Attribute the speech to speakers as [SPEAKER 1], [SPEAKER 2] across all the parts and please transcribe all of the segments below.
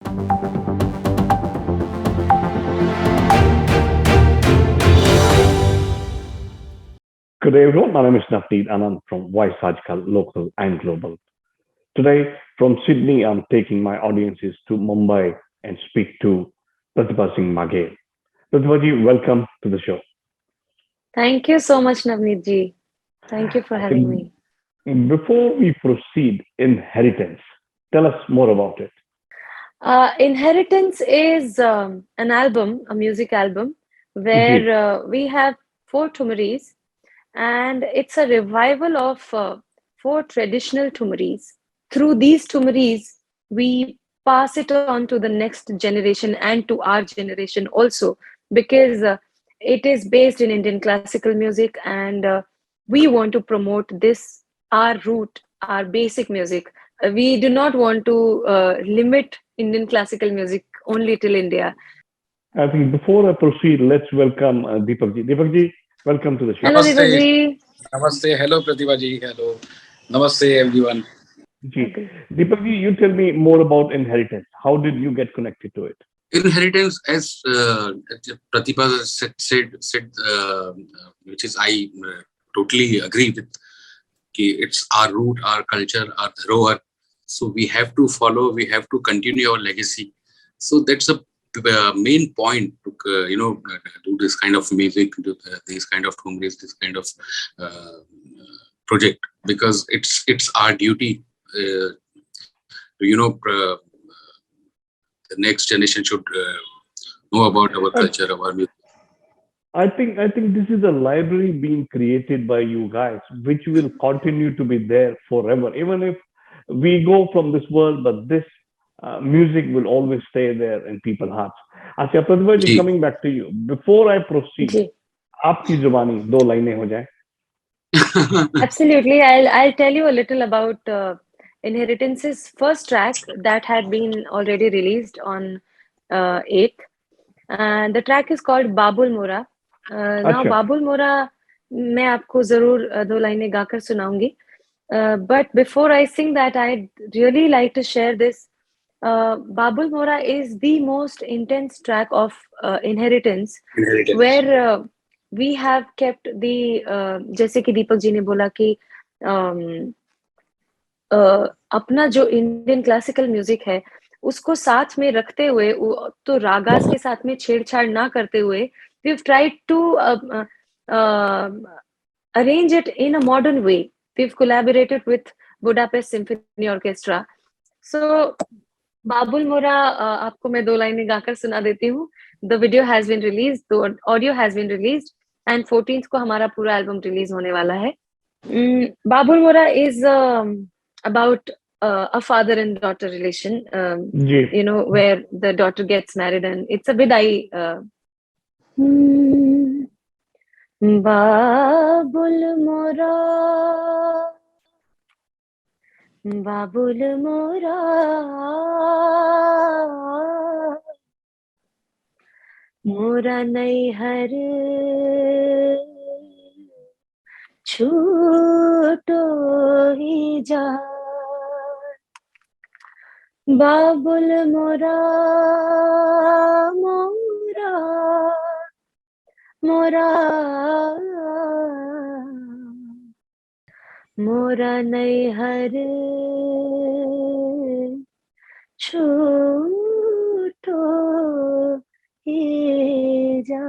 [SPEAKER 1] Good day, everyone. My name is Navneet Anand from Voice Article, local and global. Today, from Sydney, I'm taking my audiences to Mumbai and speak to Pratibha Singh Maghel. Pratibha ji, welcome to the show.
[SPEAKER 2] Thank you so much, Navneet ji. Thank you for
[SPEAKER 1] I
[SPEAKER 2] having
[SPEAKER 1] think
[SPEAKER 2] me.
[SPEAKER 1] before we proceed, inheritance, tell us more about it.
[SPEAKER 2] Inheritance is an album, a music album, where
[SPEAKER 1] Ji,
[SPEAKER 2] we have four Tumaris, and it's a revival of four traditional Tumaris. Through these Tumaris, we pass it on to the next generation and to our generation also, because it is based in Indian classical music, and we want to promote this, our root, our basic music. We do not want to limit Indian classical music only till India.
[SPEAKER 1] I think before I proceed, let's welcome Deepak ji. Deepak ji, welcome to the show.
[SPEAKER 2] Hello,
[SPEAKER 3] Namaste.
[SPEAKER 2] Deepak ji.
[SPEAKER 3] Namaste. Hello, Pratibha ji. Hello. Namaste, everyone.
[SPEAKER 1] Ji,
[SPEAKER 2] Agree.
[SPEAKER 1] Deepak ji, you tell me more about inheritance. How did you get connected to it?
[SPEAKER 3] Inheritance, as Pratibha said, which is I totally agree with. It's our root, our culture, our dharor. So we have to follow. We have to continue our legacy. So that's a main point to do this kind of music, do these kind of thumris, this kind of uh, project, because it's our duty. To, the next generation should know about our
[SPEAKER 1] Uh,
[SPEAKER 3] culture, our music.
[SPEAKER 1] I think this is a library being created by you guys, which will continue to be there forever. Even if we go from this world, but this music will always stay there in people's hearts. अच्छा प्रतिभा जी,
[SPEAKER 3] Ji.
[SPEAKER 1] coming back to you. Before I proceed,
[SPEAKER 2] जी.
[SPEAKER 1] आपकी जुबानी दो लाइनें हो जाए.
[SPEAKER 2] Absolutely. I'll tell you a little about Inheritance's first track that had been already released on 8th. And the track is called Babul Mora. Now,
[SPEAKER 1] अच्छा,
[SPEAKER 2] Babul Mora, मैं आपको जरूर दो लाइनें गाकर सुनाऊंगी. But before I sing that, I'd really like to share this. Babul Mora is the most intense track of Inheritance,
[SPEAKER 3] Inheritance.
[SPEAKER 2] where we have kept the जैसे कि दीपक जी ने बोला कि um, अपना जो इंडियन क्लासिकल म्यूजिक है उसको साथ में रखते हुए तो रागास के साथ में छेड़छाड़ ना करते हुए we have tried to arrange it in a modern way. We've collaborated with Budapest Symphony Orchestra. So Babul Mora, आपको मैं दो लाइनें गाकर सुना देती हूँ. The video has been released, the audio has been released, and 14th को हमारा पूरा एल्बम रिलीज होने वाला है. Babul Mora is about a father and daughter relation,
[SPEAKER 1] ji.
[SPEAKER 2] where the daughter gets married, and it's a bidai. Hmm, Babul Mora, Babul Mora, Mora नैहर छूटो ही जा बाबुल मोरा मोरा मोरा मोरा नैहर छूटो ही जा.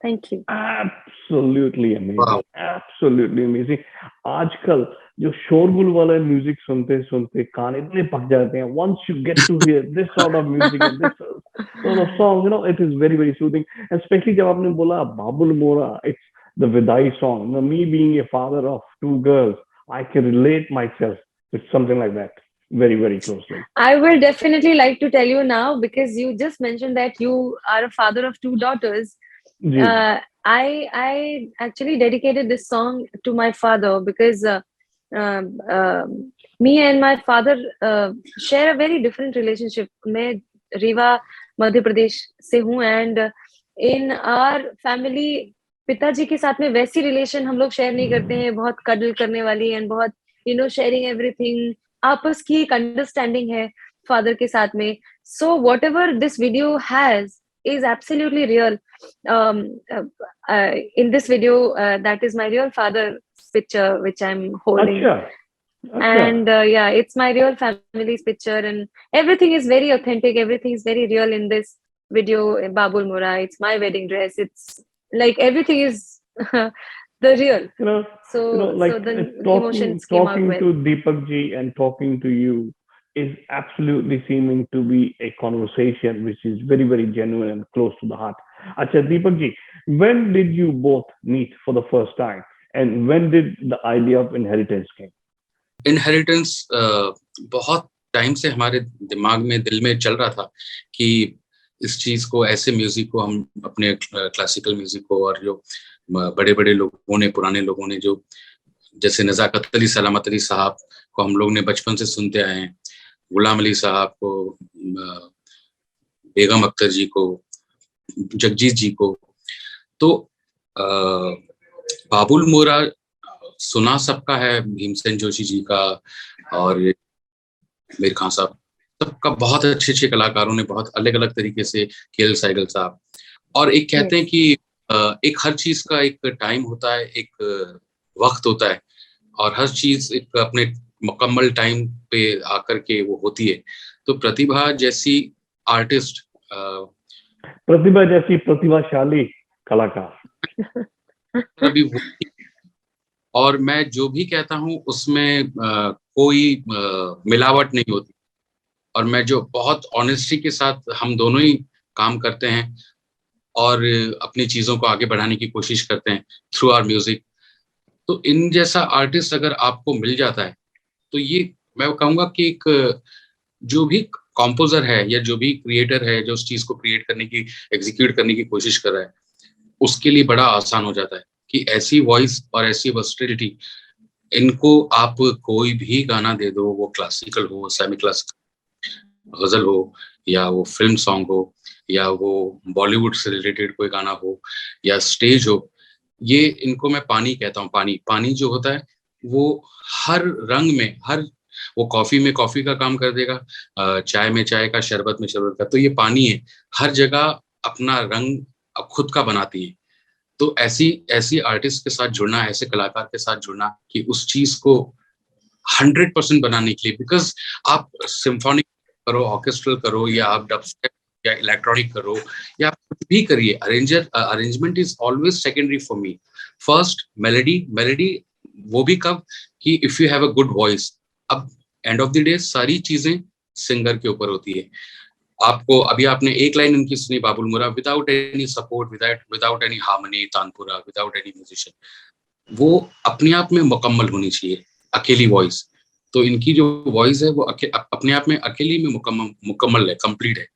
[SPEAKER 2] Thank you.
[SPEAKER 1] Absolutely amazing.
[SPEAKER 3] Wow.
[SPEAKER 1] Absolutely amazing. आजकल जो शोरगुल वाला म्यूजिक सुनते सुनते कान इतने पक जाते हैं. Once you get to hear this sort of music and this sort of song, it is very very soothing. And especially जब आपने बोला बाबुल मोरा, it's the Vidai song. Now, me being a father of two girls, I can relate myself with something like that very very closely.
[SPEAKER 2] I will definitely like to tell you now because you just mentioned that you are a father of two daughters.
[SPEAKER 1] Ji.
[SPEAKER 2] I actually dedicated this song to my father because me and my father share a very different relationship. मैं रीवा मध्य प्रदेश से हूँ and in our family पिताजी के साथ में वैसी relation हम लोग शेयर नहीं करते हैं. बहुत कडल करने वाली and बहुत शेयरिंग एवरीथिंग आपस की एक अंडरस्टैंडिंग है. father के साथ में. So whatever this video has is absolutely real. In this video, that is my real father's picture, which I'm holding.
[SPEAKER 1] अच्छा, अच्छा.
[SPEAKER 2] And yeah, it's my real family's picture, and everything is very authentic. Everything is very real in this video. Babul Mora, it's my wedding dress. It's like everything is the real.
[SPEAKER 1] You know,
[SPEAKER 2] So
[SPEAKER 1] like
[SPEAKER 2] the
[SPEAKER 1] talking
[SPEAKER 2] emotions came out well.
[SPEAKER 1] to Deepak ji and talking to you is absolutely seeming to be a conversation which is very, very genuine and close to the heart. Acha, Deepak ji, when did you both meet for the first time, and when did the idea of Inheritance came?
[SPEAKER 3] Inheritance बहुत time से हमारे दिमाग में, दिल में चल रहा था कि इस चीज को, ऐसे म्यूजिक को हम अपने क्लासिकल म्यूजिक को, और जो बड़े बड़े लोगों ने, पुराने लोगों ने, जो जैसे नजाकत अली सलामत अली साहब को हम लोग ने बचपन से सुनते आए हैं, गुलाम अली साहब को, बेगम अख्तर जी को, जगजीत जी को, तो बाबुल मोरा सुना सबका है, भीमसेन जोशी जी का और मीर खान साहब, सबका बहुत अच्छे अच्छे कलाकारों ने बहुत अलग अलग तरीके से, केएल सहगल साहब. और एक कहते हैं कि एक हर चीज का एक टाइम होता है, एक वक्त होता है, और हर चीज एक अपने मुकम्मल टाइम पे आकर के वो होती है. तो प्रतिभा जैसी आर्टिस्ट,
[SPEAKER 1] प्रतिभा जैसी प्रतिभाशाली कलाकार
[SPEAKER 3] अभी वो, और मैं जो भी कहता हूँ उसमें कोई मिलावट नहीं होती, और मैं जो बहुत ऑनेस्टी के साथ हम दोनों ही काम करते हैं और अपनी चीजों को आगे बढ़ाने की कोशिश करते हैं थ्रू आवर म्यूजिक. तो इन जैसा आर्टिस्ट अगर आपको मिल जाता है, तो ये मैं कहूँगा कि एक जो भी कॉम्पोजर है या जो भी क्रिएटर है, जो उस चीज को क्रिएट करने की, एग्जीक्यूट करने की कोशिश कर रहा है, उसके लिए बड़ा आसान हो जाता है कि ऐसी वॉइस और ऐसी वर्सटिलिटी, इनको आप कोई भी गाना दे दो, वो क्लासिकल हो, सेमी क्लासिकल, गजल हो, या वो फिल्म सॉन्ग हो, या वो बॉलीवुड से रिलेटेड कोई गाना हो, या स्टेज हो, ये इनको मैं पानी कहता हूँ. पानी, पानी जो होता है वो हर रंग में, हर, वो कॉफी में कॉफी का काम कर देगा, चाय में चाय का, शरबत में शरबत का. तो ये पानी है, हर जगह अपना रंग खुद का बनाती है. तो ऐसी आर्टिस्ट के साथ जुड़ना, ऐसे कलाकार के साथ जुड़ना कि उस चीज को 100% बनाने के लिए, बिकॉज आप सिम्फोनिक करो, ऑर्केस्ट्रल करो, या आप डबस्टेप या इलेक्ट्रॉनिक करो, या आप कुछ भी करिए, arrangement is always secondary for me. First melody वो भी कब कि if you have a good voice. अब एंड ऑफ द डे सारी चीजें सिंगर के ऊपर होती है. आपको अभी आपने एक लाइन इनकी सुनी, बाबुल मोरा, without any support, without any harmony, tanpura, without any musician, वो अपने आप में मुकम्मल होनी चाहिए, अकेली वॉइस. तो इनकी जो वॉइस है वो अपने आप में अकेली में मुकम्मल है, कंप्लीट है.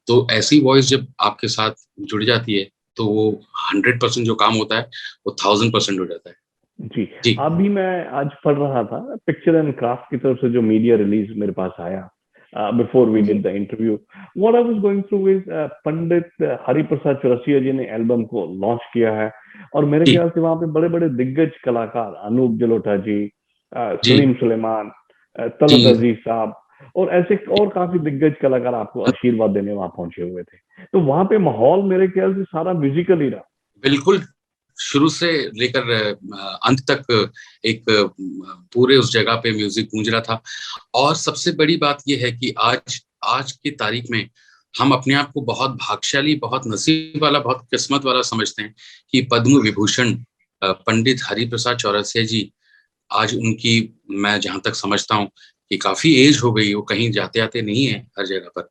[SPEAKER 3] तो ऐसी वॉइस जब आपके साथ जुड़ जाती है, तो वो 100% जो काम होता है वो 1000% हो जाता है.
[SPEAKER 1] जी. अभी मैं आज पढ़ रहा था पिक्चर एंड क्राफ्ट की तरफ से जो मीडिया रिलीज मेरे पास आया, before we did the interview, what I was going through is Pandit Hariprasad Chaurasia जी ने एल्बम को लॉन्च किया है, और मेरे ख्याल से वहाँ पे बड़े बड़े दिग्गज कलाकार, अनूप जलोटा जी, सलीम सुलेमान, तलत अजीज साहब, और ऐसे और काफी दिग्गज कलाकार आपको आशीर्वाद देने वहां पहुंचे हुए थे. तो वहां पे माहौल मेरे ख्याल से सारा म्यूजिकल ही रहा.
[SPEAKER 3] बिल्कुल, शुरू से लेकर अंत तक एक पूरे उस जगह पे म्यूजिक गूंज रहा था. और सबसे बड़ी बात यह है कि आज की तारीख में हम अपने आप को बहुत भाग्यशाली, बहुत नसीब वाला, बहुत किस्मत वाला समझते हैं कि पद्म विभूषण पंडित हरिप्रसाद चौरसिया जी, आज उनकी, मैं जहां तक समझता हूँ कि काफी एज हो गई, वो कहीं जाते आते नहीं है हर जगह पर,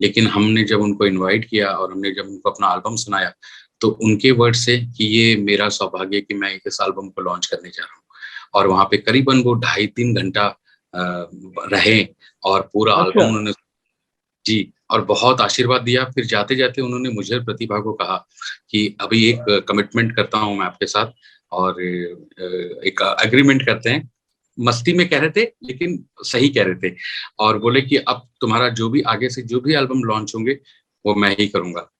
[SPEAKER 3] लेकिन हमने जब उनको इनवाइट किया और हमने जब उनको अपना एल्बम सुनाया, तो उनके वर्ड से कि ये मेरा सौभाग्य कि मैं इस एल्बम को लॉन्च करने जा रहा हूँ. और वहां पे करीबन वो 2.5-3 घंटा रहे और पूरा एल्बम उन्होंने, जी, और बहुत आशीर्वाद दिया. फिर जाते जाते उन्होंने मुझे, प्रतिभा को कहा कि अभी एक कमिटमेंट करता हूँ मैं आपके साथ, और एक एग्रीमेंट करते हैं. मस्ती में कह रहे थे लेकिन सही कह रहे थे, और बोले कि अब तुम्हारा जो भी आगे से जो भी एल्बम लॉन्च होंगे वो मैं ही करूंगा.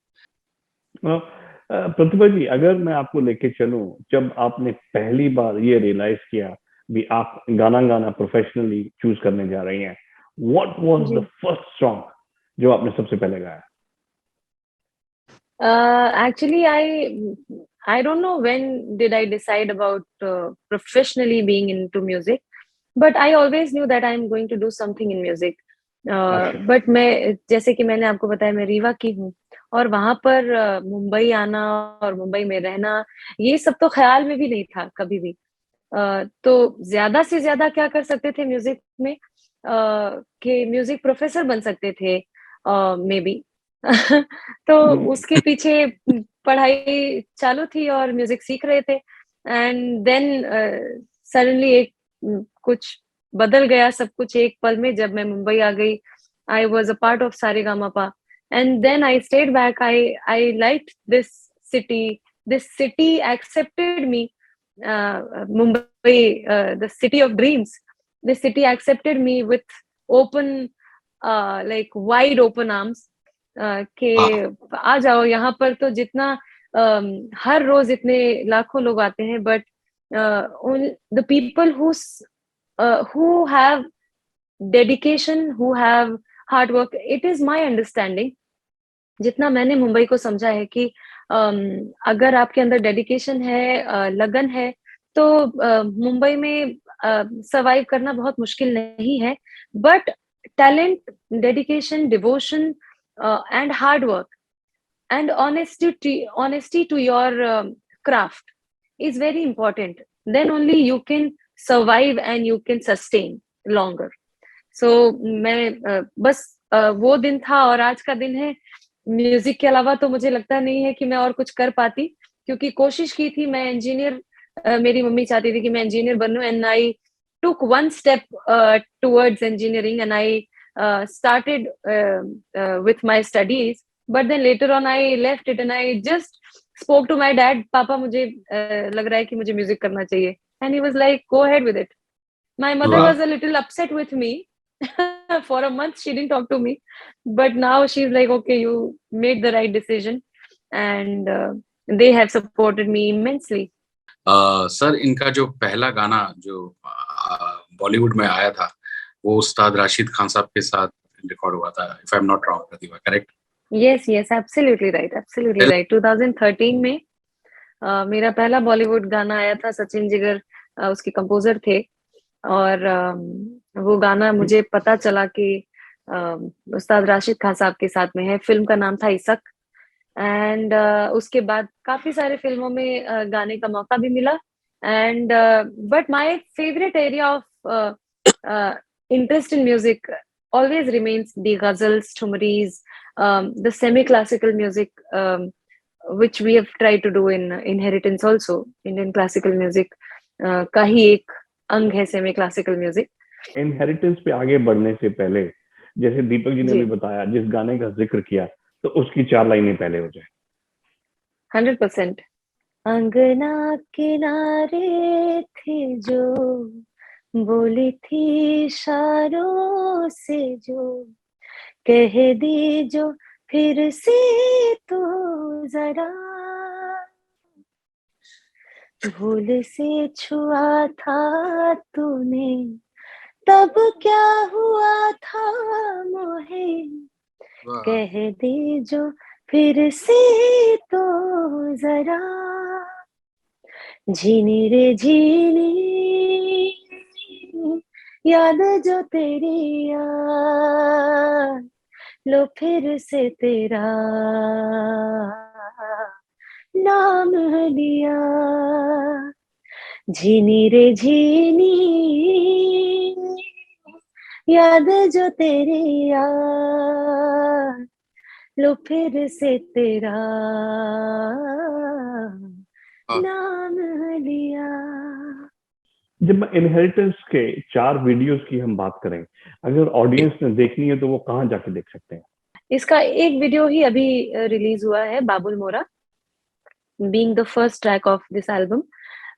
[SPEAKER 1] प्रतिभा जी, अगर मैं आपको लेके चलूं, जब आपने पहली बार ये रियलाइज किया भी आप गाना प्रोफेशनली चूज करने जा रही हैं, What was
[SPEAKER 2] ji.
[SPEAKER 1] the first song जो आपने सबसे पहले गाया?
[SPEAKER 2] Actually, I don't know when did I decide about professionally being into music, but I always knew that I'm going to do something in music.
[SPEAKER 1] अच्छा.
[SPEAKER 2] But मैं जैसे कि मैंने आपको बताया मैं रीवा की हूँ और वहां पर मुंबई आना और मुंबई में रहना ये सब तो ख्याल में भी नहीं था कभी भी. तो ज्यादा से ज्यादा क्या कर सकते थे म्यूजिक में कि म्यूजिक प्रोफेसर बन सकते थे मे बी. तो उसके पीछे पढ़ाई चालू थी और म्यूजिक सीख रहे थे एंड देन सडनली एक कुछ बदल गया सब कुछ एक पल में जब मैं मुंबई आ गई. I was a part of Sa Re Ga Ma Pa and then I stayed back. I like this city accepted me. Mumbai, the city of dreams. The city accepted me with open, like wide open arms. कि आ जाओ यहाँ पर तो जितना हर रोज इतने लाखों लोग आते हैं but the people who have dedication, who have hard work, it is my understanding. जितना मैंने मुंबई को समझा है कि अगर आपके अंदर डेडिकेशन है लगन है तो मुंबई में सर्वाइव करना बहुत मुश्किल नहीं है. But talent, dedication, devotion and hard work and honesty to your craft is very important. Then only you can survive and you can sustain longer. So मैं बस वो दिन था और आज का दिन है. म्यूजिक के अलावा तो मुझे लगता नहीं है कि मैं और कुछ कर पाती क्योंकि कोशिश की थी. मैं इंजीनियर, मेरी मम्मी चाहती थी कि मैं इंजीनियर बनूं and I took one step towards engineering and I started with my studies. But then later on I left it and I just spoke to my dad. पापा मुझे लग रहा है कि मुझे म्यूजिक करना चाहिए. And he was like, go ahead with it. My mother was a little upset with me. For a month she didn't talk to me, but now she's like, okay, you made the right decision and they have supported me immensely.
[SPEAKER 3] Sir इनका जो पहला गाना जो बॉलीवुड में आया था वो उस्ताद राशिद खान साहब के साथ रिकॉर्ड हुआ था, if I am not wrong, Pratibha, correct?
[SPEAKER 2] yes, absolutely right. 2013 में मेरा पहला बॉलीवुड गाना आया था. सचिन जिगर उसके कंपोजर थे और वो गाना मुझे पता चला कि उस्ताद राशिद खान साहब के साथ में है. फिल्म का नाम था इशक एंड उसके बाद काफी सारे फिल्मों में गाने का मौका भी मिला. And but my favourite area of interest in music always remains the ghazals, thumris, the semi-classical music, which we have tried to do in Inheritance also. Indian classical music का ही एक अंग है semi-classical music.
[SPEAKER 1] इनहेरिटेंस पे आगे बढ़ने से पहले जैसे दीपक जी ने भी बताया, जिस गाने का जिक्र किया तो उसकी 4 लाइनें पहले हो जाए.
[SPEAKER 2] 100%. अंगना किनारे थी जो बोली थी इशारों से जो कह दी जो फिर से तो जरा भूल से छुआ था तूने तब क्या हुआ था मोहे कह दे जो फिर से तो जरा झीनी रे झीनी याद जो तेरी याद लो फिर से तेरा नाम लिया झीनी रे झीनी याद जो तेरी याद लो फिर से तेरा नाम लिया.
[SPEAKER 1] जब इनहेरिटेंस के 4 वीडियोस की हम बात करें, अगर ऑडियंस ने देखनी है तो वो कहाँ जाके देख सकते हैं?
[SPEAKER 2] इसका एक वीडियो ही अभी रिलीज हुआ है, बाबुल मोरा, being the first track of this album.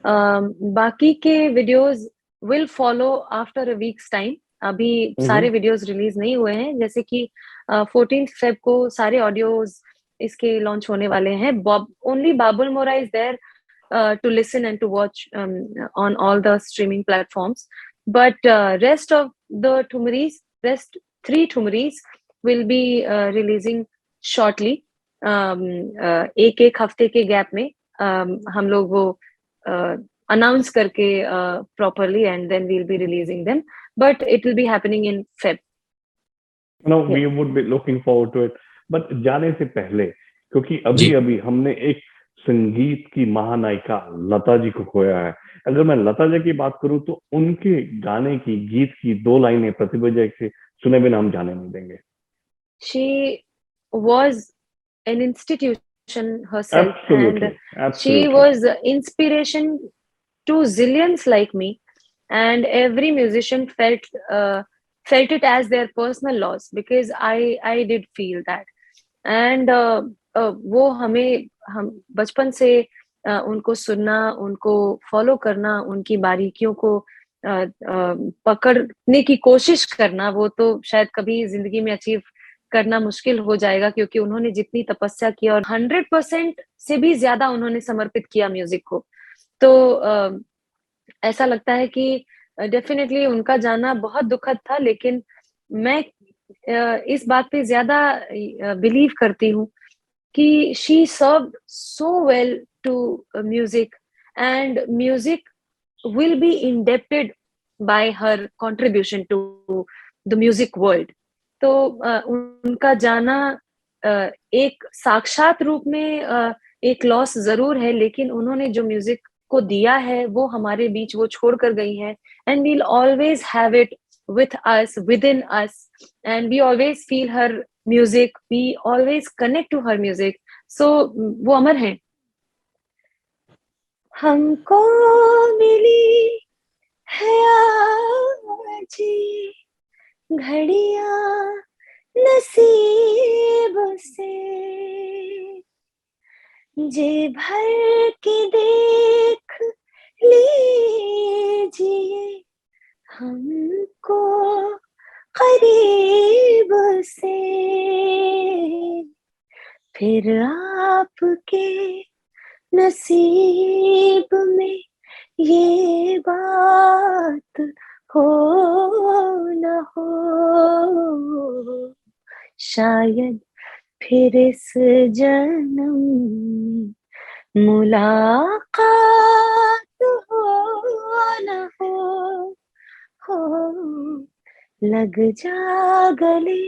[SPEAKER 2] बाकी के videos will follow after a week's time. अभी सारे वीडियोस रिलीज नहीं हुए हैं, जैसे कि 14th Feb को सारे ऑडियोज इसके लॉन्च होने वाले हैं. Only बाबुल मोरा is there to listen and to watch on all the streaming platforms. But rest of the Thumris rest 3 ठुमरीज will be releasing shortly. एक हफ्ते के गैप में हम लोग वो announce करके properly, and then we'll be releasing them, but it will be happening in Feb.
[SPEAKER 1] We would be looking forward to it. But जाने से पहले, क्योंकि
[SPEAKER 3] जी।
[SPEAKER 1] अभी हमने एक संगीत की महानायिका लता जी को खोया है। अगर मैं लता जी की बात करूं तो उनके गाने की, गीत की 2 लाइनें प्रतिभा जी से सुने बिना हम जाने नहीं देंगे।
[SPEAKER 2] She was an institution herself,
[SPEAKER 1] Absolutely,
[SPEAKER 2] and
[SPEAKER 1] absolutely.
[SPEAKER 2] she was inspiration to zillions like me, and every musician felt it as their personal loss, because I did feel that. And वो हम बचपन से उनको सुनना, उनको फॉलो करना, उनकी बारीकियों को पकड़ने की कोशिश करना, वो तो शायद कभी जिंदगी में अचीव करना मुश्किल हो जाएगा, क्योंकि उन्होंने जितनी तपस्या की और 100% से भी ज्यादा उन्होंने समर्पित किया म्यूजिक को। तो ऐसा लगता है कि डेफिनेटली उनका जाना बहुत दुखद था, लेकिन मैं इस बात पे ज्यादा बिलीव करती हूँ कि she served so well to music, and music will be indebted by her contribution to the music world. तो उनका जाना एक साक्षात रूप में एक लॉस जरूर है, लेकिन उन्होंने जो म्यूजिक को दिया है वो हमारे बीच वो छोड़ कर गई है, and we'll always have it with us, within us, and we always feel her music, we always connect to her music. So वो अमर हैं। हमको मिली है आज घड़ियां नसीब से, जे भर के देख लीजिए हमको करीब से, फिर आपके नसीब में ये बात हो न हो, शायद फिर इस जन्म में मुलाकात हो न हो, लग जा गले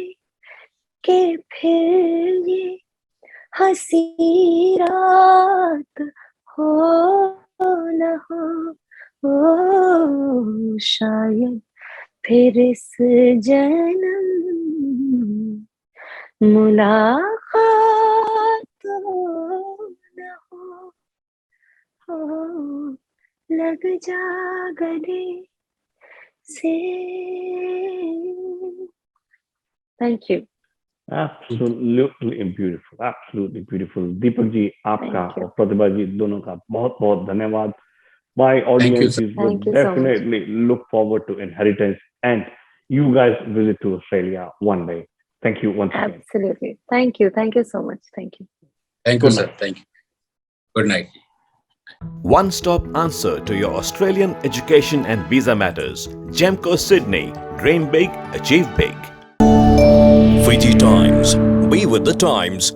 [SPEAKER 2] के फिर ये हंसी रात हो न हो, शायद फिर इस जन्म मुलाकात हो न हो, लग जा गले से। Thank you.
[SPEAKER 1] Absolutely beautiful, absolutely beautiful. Deepak ji, आपका
[SPEAKER 2] Thank you.
[SPEAKER 1] और प्रतिभा जी दोनों का बहुत बहुत धन्यवाद. My
[SPEAKER 3] Thank you,
[SPEAKER 1] audiences
[SPEAKER 3] sir.
[SPEAKER 1] would
[SPEAKER 2] Thank you so much.
[SPEAKER 1] definitely look forward to Inheritance, and you guys visit to Australia one day. Thank you once again.
[SPEAKER 2] Absolutely. Thank you. Thank you so much. Thank you.
[SPEAKER 3] Thank you,
[SPEAKER 1] Good
[SPEAKER 3] sir.
[SPEAKER 1] night.
[SPEAKER 3] Thank you. Good night.
[SPEAKER 4] One-stop answer to your Australian education and visa matters. Gemco Sydney. Dream big, achieve big.
[SPEAKER 5] Fiji Times. Be with the times.